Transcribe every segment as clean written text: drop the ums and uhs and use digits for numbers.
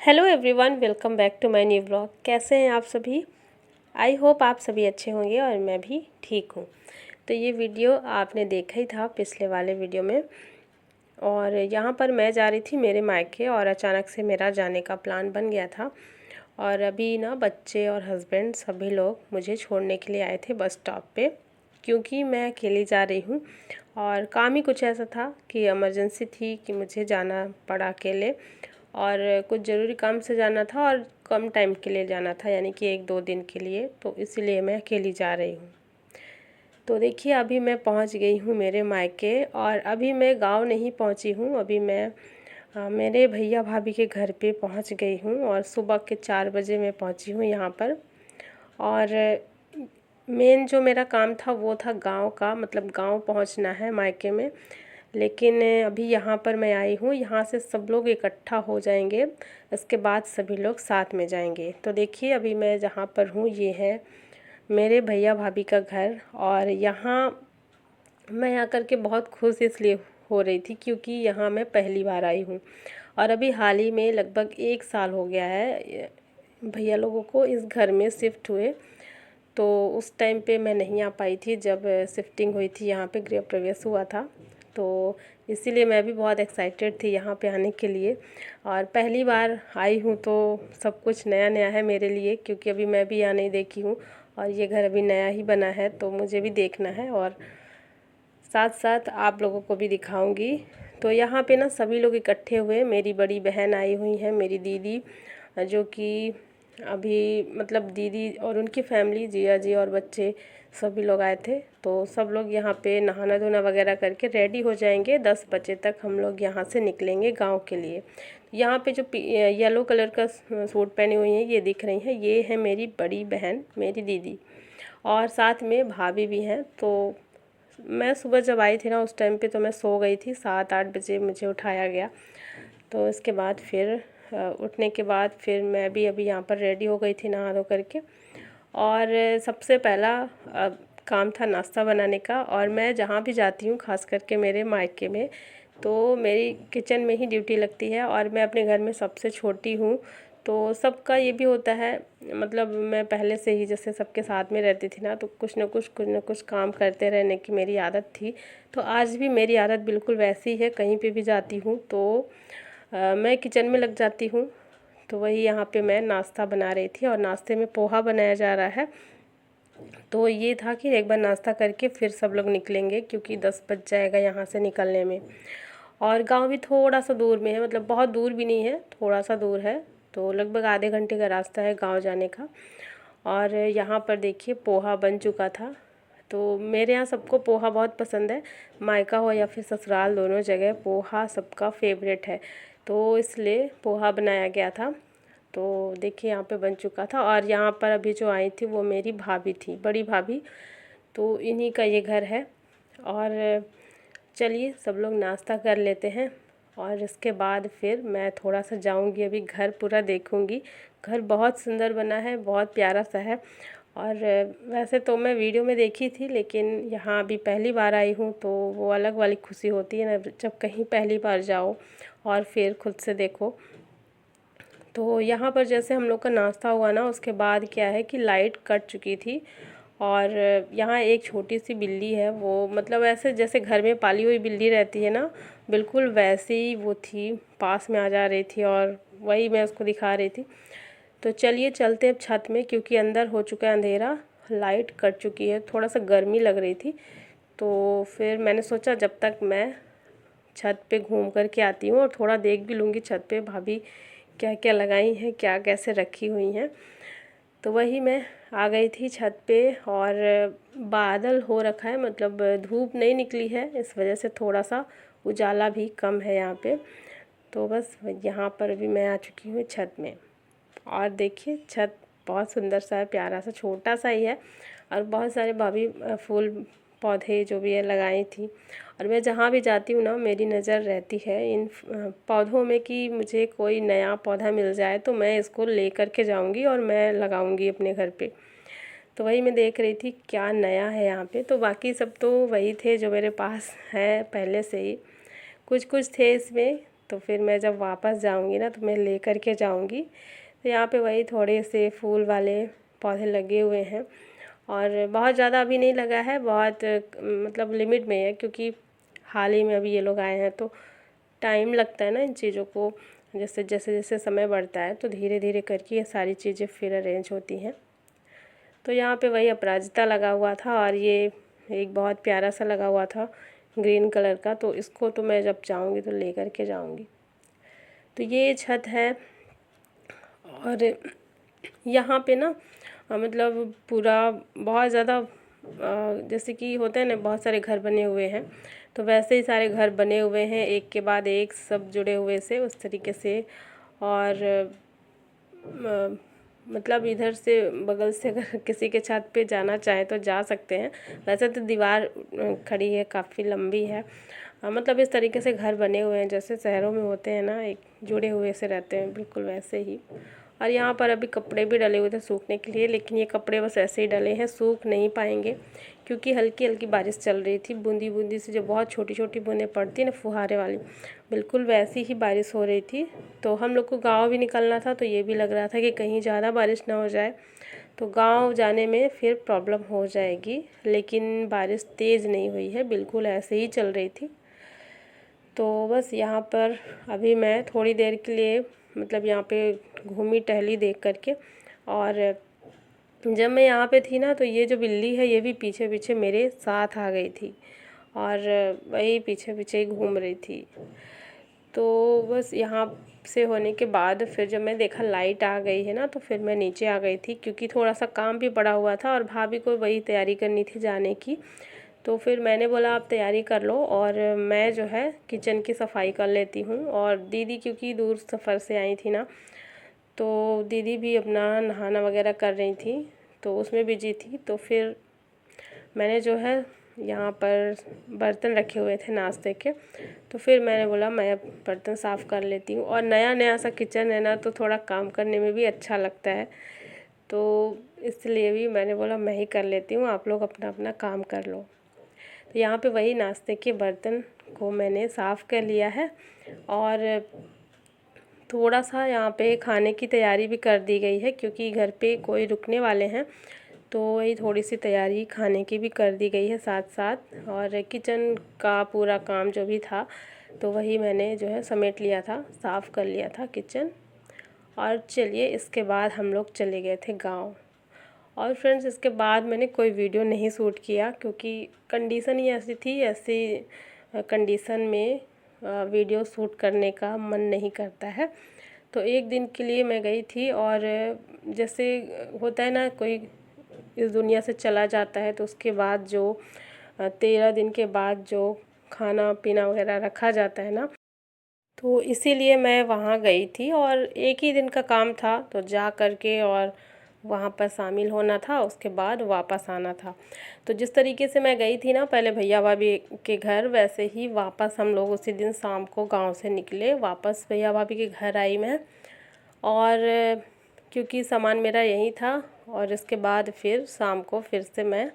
Hello everyone, welcome back to my new blog. कैसे हैं आप सभी? आई होप आप सभी अच्छे होंगे और मैं भी ठीक हूँ। तो ये वीडियो आपने देखा ही था पिछले वाले वीडियो में। और यहाँ पर मैं जा रही थी मेरे मायके और अचानक से मेरा जाने का प्लान बन गया था। और अभी ना बच्चे और हस्बैंड सभी लोग मुझे छोड़ने के लिए आए थे बस स्टॉप पे, क्योंकि मैं अकेली जा रही हूँ और काम ही कुछ ऐसा था कि इमरजेंसी थी कि मुझे जाना पड़ा अकेले। और कुछ ज़रूरी काम से जाना था और कम टाइम के लिए जाना था, यानी कि 1-2 दिन के लिए, तो इसीलिए मैं अकेली जा रही हूँ। तो देखिए अभी मैं पहुँच गई हूँ मेरे मायके और अभी मैं गांव नहीं पहुँची हूँ। अभी मैं मेरे भैया भाभी के घर पे पहुँच गई हूँ और सुबह के 4 बजे मैं पहुँची हूँ यहाँ पर। और मेन जो मेरा काम था वो था गांव का, मतलब गांव पहुँचना है मायके में। लेकिन अभी यहाँ पर मैं आई हूँ, यहाँ से सब लोग इकट्ठा हो जाएंगे, इसके बाद सभी लोग साथ में जाएंगे। तो देखिए अभी मैं जहाँ पर हूँ ये है मेरे भैया भाभी का घर। और यहाँ मैं आकर के बहुत खुश इसलिए हो रही थी क्योंकि यहाँ मैं पहली बार आई हूँ। और अभी हाल ही में लगभग 1 साल हो गया है भैया लोगों को इस घर में शिफ्ट हुए। तो उस टाइम पे मैं नहीं आ पाई थी जब शिफ्टिंग हुई थी, यहाँ पे गृह प्रवेश हुआ था। तो इसीलिए मैं भी बहुत एक्साइटेड थी यहाँ पे आने के लिए। और पहली बार आई हूँ तो सब कुछ नया नया है मेरे लिए, क्योंकि अभी मैं भी यहाँ नहीं देखी हूँ और ये घर अभी नया ही बना है, तो मुझे भी देखना है और साथ साथ आप लोगों को भी दिखाऊंगी। तो यहाँ पे ना सभी लोग इकट्ठे हुए, मेरी बड़ी बहन आई हुई है, मेरी दीदी जो कि अभी मतलब दीदी और उनकी फैमिली, जिया जी और बच्चे सभी लोग आए थे। तो सब लोग यहाँ पे नहाना धोना वगैरह करके रेडी हो जाएंगे। 10 बजे तक हम लोग यहाँ से निकलेंगे गांव के लिए। यहाँ पे जो येलो कलर का सूट पहनी हुई है ये दिख रही है, ये है मेरी बड़ी बहन, मेरी दीदी, और साथ में भाभी भी हैं। तो मैं सुबह जब आई थी ना उस टाइम पे तो मैं सो गई थी, 7-8 बजे मुझे उठाया गया। तो इसके बाद फिर उठने के बाद फिर मैं भी अभी यहाँ पर रेडी हो गई थी नहा धो करके। और सबसे पहला काम था नाश्ता बनाने का। और मैं जहाँ भी जाती हूँ खास करके मेरे मायके में, तो मेरी किचन में ही ड्यूटी लगती है और मैं अपने घर में सबसे छोटी हूँ। तो सबका ये भी होता है, मतलब मैं पहले से ही जैसे सबके साथ में रहती थी ना, तो कुछ न कुछ काम करते रहने की मेरी आदत थी। तो आज भी मेरी आदत बिल्कुल वैसी है, कहीं पे भी जाती हूँ तो मैं किचन में लग जाती हूँ। तो वही यहाँ पे मैं नाश्ता बना रही थी और नाश्ते में पोहा बनाया जा रहा है। तो ये था कि एक बार नाश्ता करके फिर सब लोग निकलेंगे, क्योंकि 10 बज जाएगा यहाँ से निकलने में। और गांव भी थोड़ा सा दूर में है, मतलब बहुत दूर भी नहीं है, थोड़ा सा दूर है। तो लगभग आधे घंटे का रास्ता है गांव जाने का। और यहाँ पर देखिए पोहा बन चुका था। तो मेरे यहाँ सबको पोहा बहुत पसंद है, मायका हो या फिर ससुराल, दोनों जगह पोहा सबका फेवरेट है। तो इसलिए पोहा बनाया गया था। तो देखिए यहाँ पे बन चुका था। और यहाँ पर अभी जो आई थी वो मेरी भाभी थी, बड़ी भाभी, तो इन्हीं का ये घर है। और चलिए सब लोग नाश्ता कर लेते हैं और इसके बाद फिर मैं थोड़ा सा जाऊंगी, अभी घर पूरा देखूंगी। घर बहुत सुंदर बना है, बहुत प्यारा सा है। और वैसे तो मैं वीडियो में देखी थी, लेकिन यहाँ अभी पहली बार आई हूँ तो वो अलग वाली खुशी होती है ना, जब कहीं पहली बार जाओ और फिर खुद से देखो। तो यहाँ पर जैसे हम लोग का नाश्ता हुआ ना, उसके बाद क्या है कि लाइट कट चुकी थी। और यहाँ एक छोटी सी बिल्ली है, वो मतलब ऐसे जैसे घर में पाली हुई बिल्ली रहती है ना, बिल्कुल वैसे ही वो थी, पास में आ जा रही थी और वही मैं उसको दिखा रही थी। तो चलिए चलते अब छत में, क्योंकि अंदर हो चुका है अंधेरा, लाइट कट चुकी है, थोड़ा सा गर्मी लग रही थी। तो फिर मैंने सोचा जब तक मैं छत पे घूम कर के आती हूँ और थोड़ा देख भी लूँगी छत पे भाभी क्या क्या लगाई हैं, क्या कैसे रखी हुई हैं। तो वही मैं आ गई थी छत पे। और बादल हो रखा है, मतलब धूप नहीं निकली है, इस वजह से थोड़ा सा उजाला भी कम है यहाँ पे। तो बस यहाँ पर भी मैं आ चुकी हूँ छत में। और देखिए छत बहुत सुंदर सा है, प्यारा सा, छोटा सा ही है। और बहुत सारे भाभी फूल पौधे जो भी है लगाई थी। और मैं जहाँ भी जाती हूँ ना, मेरी नज़र रहती है इन पौधों में कि मुझे कोई नया पौधा मिल जाए तो मैं इसको ले कर के जाऊँगी और मैं लगाऊँगी अपने घर पे। तो वही मैं देख रही थी क्या नया है यहाँ पे। तो बाकी सब तो वही थे जो मेरे पास है पहले से ही, कुछ कुछ थे इसमें तो फिर मैं जब वापस जाऊंगी ना तो मैं ले कर के जाऊंगी। तो यहाँ पे वही थोड़े से फूल वाले पौधे लगे हुए हैं और बहुत ज़्यादा अभी नहीं लगा है, बहुत मतलब लिमिट में है, क्योंकि हाल ही में अभी ये लोग आए हैं तो टाइम लगता है ना इन चीज़ों को। जैसे जैसे जैसे समय बढ़ता है तो धीरे धीरे करके ये सारी चीज़ें फिर अरेंज होती हैं। तो यहाँ पे वही अपराजिता लगा हुआ था और ये एक बहुत प्यारा सा लगा हुआ था ग्रीन कलर का, तो इसको तो मैं जब जाऊँगी तो ले कर के जाऊँगी। तो ये छत है और यहाँ पे ना मतलब पूरा बहुत ज़्यादा जैसे कि होता है ना बहुत सारे घर बने हुए हैं, तो वैसे ही सारे घर बने हुए हैं एक के बाद एक, सब जुड़े हुए से उस तरीके से। और मतलब इधर से बगल से अगर किसी के छत पे जाना चाहे तो जा सकते हैं। वैसे तो दीवार खड़ी है, काफ़ी लंबी है। मतलब इस तरीके से घर बने हुए हैं जैसे शहरों में होते हैं ना, एक जुड़े हुए से रहते हैं, बिल्कुल वैसे ही। और यहाँ पर अभी कपड़े भी डले हुए थे सूखने के लिए, लेकिन ये कपड़े बस ऐसे ही डले हैं, सूख नहीं पाएंगे क्योंकि हल्की हल्की बारिश चल रही थी। बूंदी बूंदी से जो बहुत छोटी छोटी बूंदें पड़ती है ना फुहारे वाली, बिल्कुल वैसी ही बारिश हो रही थी। तो हम लोग को गाँव भी निकलना था, तो ये भी लग रहा था कि कहीं ज़्यादा बारिश ना हो जाए तो गांव जाने में फिर प्रॉब्लम हो जाएगी। लेकिन बारिश तेज़ नहीं हुई है, बिल्कुल ऐसे ही चल रही थी। तो बस यहाँ पर अभी मैं थोड़ी देर के लिए मतलब यहाँ पे घूमी टहली देख करके। और जब मैं यहाँ पे थी ना तो ये जो बिल्ली है ये भी पीछे पीछे मेरे साथ आ गई थी और वही पीछे पीछे ही घूम रही थी। तो बस यहाँ से होने के बाद फिर जब मैं देखा लाइट आ गई है ना तो फिर मैं नीचे आ गई थी, क्योंकि थोड़ा सा काम भी पड़ा हुआ था और भाभी को वही तैयारी करनी थी जाने की। तो फिर मैंने बोला आप तैयारी कर लो और मैं जो है किचन की सफाई कर लेती हूँ। और दीदी क्योंकि दूर सफ़र से आई थी ना, तो दीदी भी अपना नहाना वगैरह कर रही थी तो उसमें बिजी थी। तो फिर मैंने जो है यहाँ पर बर्तन रखे हुए थे नाश्ते के, तो फिर मैंने बोला मैं अब बर्तन साफ़ कर लेती हूँ। और नया नया सा किचन है ना तो थोड़ा काम करने में भी अच्छा लगता है, तो इसलिए भी मैंने बोला मैं ही कर लेती हूँ, आप लोग अपना अपना काम कर लो। तो यहाँ पे वही नाश्ते के बर्तन को मैंने साफ़ कर लिया है और थोड़ा सा यहाँ पे खाने की तैयारी भी कर दी गई है, क्योंकि घर पे कोई रुकने वाले हैं तो वही थोड़ी सी तैयारी खाने की भी कर दी गई है साथ साथ। और किचन का पूरा काम जो भी था तो वही मैंने जो है समेट लिया था, साफ़ कर लिया था किचन। और चलिए इसके बाद हम लोग चले गए थे गांव। और फ्रेंड्स इसके बाद मैंने कोई वीडियो नहीं शूट किया क्योंकि कंडीशन ही ऐसी थी, ऐसी कंडीशन में वीडियो शूट करने का मन नहीं करता है। तो एक दिन के लिए मैं गई थी और जैसे होता है ना कोई इस दुनिया से चला जाता है तो उसके बाद जो 13 दिन के बाद जो खाना पीना वगैरह रखा जाता है ना, तो इसीलिए मैं वहाँ गई थी और एक ही दिन का काम था तो जा कर के और वहाँ पर शामिल होना था, उसके बाद वापस आना था। तो जिस तरीके से मैं गई थी ना पहले भैया भाभी के घर, वैसे ही वापस हम लोग उसी दिन शाम को गांव से निकले, वापस भैया भाभी के घर आई मैं। और क्योंकि सामान मेरा यहीं था और इसके बाद फिर शाम को फिर से मैं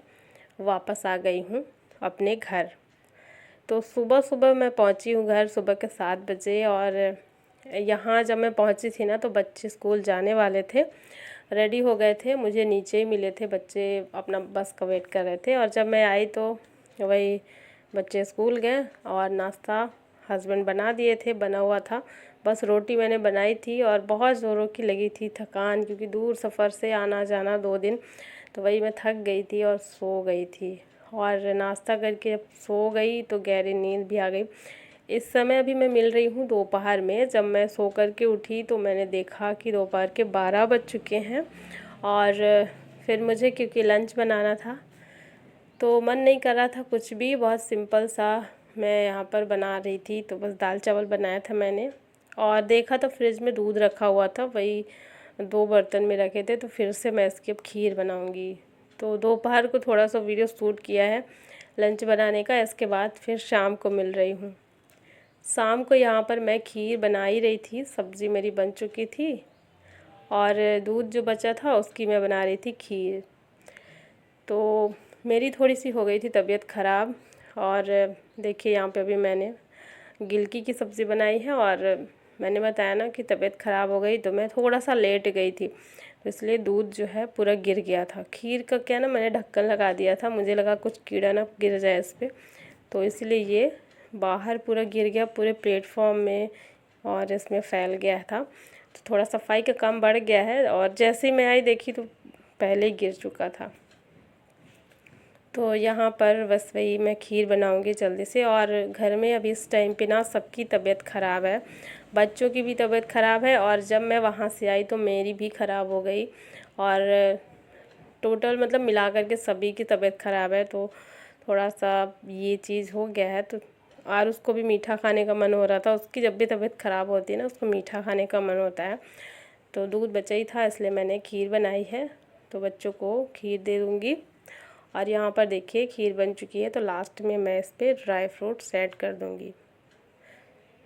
वापस आ गई हूँ अपने घर। तो सुबह सुबह मैं पहुँची हूँ घर, सुबह के 7 बजे। और यहाँ जब मैं पहुँची थी ना तो बच्चे स्कूल जाने वाले थे, रेडी हो गए थे, मुझे नीचे ही मिले थे, बच्चे अपना बस का वेट कर रहे थे। और जब मैं आई तो वही बच्चे स्कूल गए और नाश्ता हस्बैंड बना दिए थे, बना हुआ था, बस रोटी मैंने बनाई थी। और बहुत ज़ोरों की लगी थी थकान, क्योंकि दूर सफ़र से आना जाना 2 दिन, तो वही मैं थक गई थी और सो गई थी। और नाश्ता करके जब सो गई तो गहरी नींद भी आ गई। इस समय अभी मैं मिल रही हूँ दोपहर में। जब मैं सो कर के उठी तो मैंने देखा कि दोपहर के 12 बज चुके हैं। और फिर मुझे क्योंकि लंच बनाना था तो मन नहीं कर रहा था कुछ भी, बहुत सिंपल सा मैं यहाँ पर बना रही थी। तो बस दाल चावल बनाया था मैंने और देखा तो फ्रिज में दूध रखा हुआ था, वही 2 बर्तन में रखे थे, तो फिर से मैं इसकी अब खीर बनाऊँगी। तो दोपहर को थोड़ा सा वीडियो शूट किया है लंच बनाने का, इसके बाद फिर शाम को मिल रही हूँ। शाम को यहाँ पर मैं खीर बना ही रही थी, सब्ज़ी मेरी बन चुकी थी और दूध जो बचा था उसकी मैं बना रही थी खीर। तो मेरी थोड़ी सी हो गई थी तबीयत ख़राब। और देखिए यहाँ पे अभी मैंने गिलकी की सब्ज़ी बनाई है। और मैंने बताया ना कि तबीयत ख़राब हो गई तो मैं थोड़ा सा लेट गई थी, तो इसलिए दूध जो है पूरा गिर गया था। खीर का क्या ना, मैंने ढक्कन लगा दिया था, मुझे लगा कुछ कीड़ा ना गिर जाए इस पर, तो इसलिए ये बाहर पूरा गिर गया, पूरे प्लेटफॉर्म में और इसमें फैल गया था। तो थोड़ा सफाई का काम बढ़ गया है, और जैसे ही मैं आई देखी तो पहले ही गिर चुका था। तो यहाँ पर बस वही मैं खीर बनाऊंगी जल्दी से। और घर में अभी इस टाइम पे ना सबकी तबीयत ख़राब है, बच्चों की भी तबीयत ख़राब है, और जब मैं वहाँ से आई तो मेरी भी ख़राब हो गई। और टोटल मतलब मिला करके सभी की तबीयत ख़राब है। तो थोड़ा सा ये चीज़ हो गया है। तो और उसको भी मीठा खाने का मन हो रहा था, उसकी जब भी तबीयत ख़राब होती है ना उसको मीठा खाने का मन होता है। तो दूध बचा ही था इसलिए मैंने खीर बनाई है, तो बच्चों को खीर दे दूँगी। और यहाँ पर देखिए खीर बन चुकी है, तो लास्ट में मैं इस पर ड्राई फ्रूट्स ऐड कर दूँगी।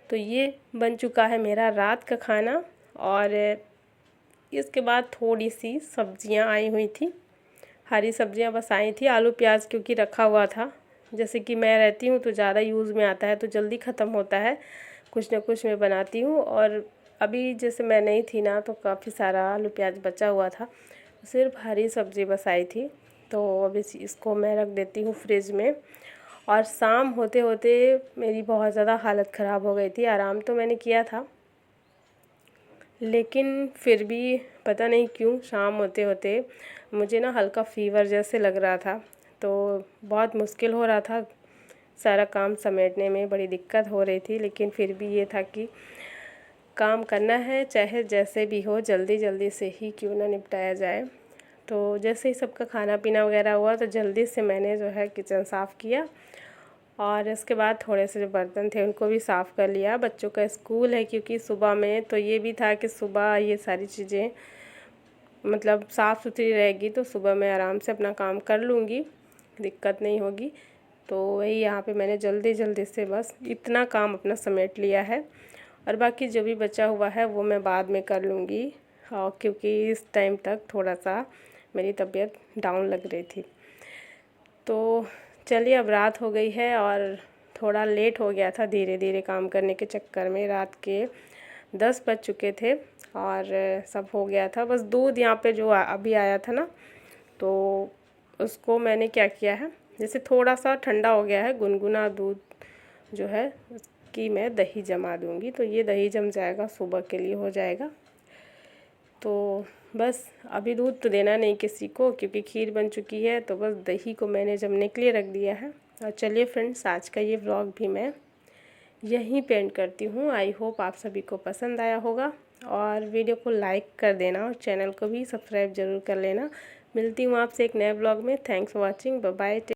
तो ये बन चुका है मेरा रात का खाना। और इसके बाद थोड़ी सी सब्जियाँ आई हुई थी, हरी सब्जियाँ बस आई थी, आलू प्याज क्योंकि रखा हुआ था। जैसे कि मैं रहती हूँ तो ज़्यादा यूज़ में आता है, तो जल्दी ख़त्म होता है, कुछ ना कुछ मैं बनाती हूँ। और अभी जैसे मैं नहीं थी ना तो काफ़ी सारा आलू प्याज बचा हुआ था, सिर्फ हरी सब्ज़ी बस आई थी। तो अभी इसको मैं रख देती हूँ फ्रिज में। और शाम होते होते मेरी बहुत ज़्यादा हालत ख़राब हो गई थी। आराम तो मैंने किया था, लेकिन फिर भी पता नहीं क्यों शाम होते होते मुझे ना हल्का फ़ीवर जैसे लग रहा था। तो बहुत मुश्किल हो रहा था, सारा काम समेटने में बड़ी दिक्कत हो रही थी। लेकिन फिर भी ये था कि काम करना है, चाहे जैसे भी हो, जल्दी जल्दी से ही क्यों ना निपटाया जाए। तो जैसे ही सबका खाना पीना वगैरह हुआ तो जल्दी से मैंने जो है किचन साफ़ किया। और इसके बाद थोड़े से जो बर्तन थे उनको भी साफ़ कर लिया। बच्चों का स्कूल है क्योंकि सुबह में, तो ये भी था कि सुबह ये सारी चीज़ें मतलब साफ़ सुथरी रहेगी तो सुबह मैं आराम से अपना काम कर लूँगी, दिक्कत नहीं होगी। तो वही यहाँ पे मैंने जल्दी जल्दी से बस इतना काम अपना समेट लिया है, और बाकी जो भी बचा हुआ है वो मैं बाद में कर लूँगी। और क्योंकि इस टाइम तक थोड़ा सा मेरी तबीयत डाउन लग रही थी। तो चलिए अब रात हो गई है और थोड़ा लेट हो गया था धीरे धीरे काम करने के चक्कर में। रात के 10 बज चुके थे और सब हो गया था। बस दूध यहाँ पे जो अभी आया था ना, तो उसको मैंने क्या किया है, जैसे थोड़ा सा ठंडा हो गया है, गुनगुना दूध जो है उसकी मैं दही जमा दूँगी। तो ये दही जम जाएगा, सुबह के लिए हो जाएगा। तो बस अभी दूध तो देना नहीं किसी को क्योंकि खीर बन चुकी है, तो बस दही को मैंने जमने के लिए रख दिया है। और चलिए फ्रेंड्स, आज का ये व्लॉग भी मैं यहीं पे एंड करती हूँ। आई होप आप सभी को पसंद आया होगा, और वीडियो को लाइक कर देना और चैनल को भी सब्सक्राइब ज़रूर कर लेना। मिलती हूँ आपसे एक नए व्लॉग में। Thanks for watching, bye bye.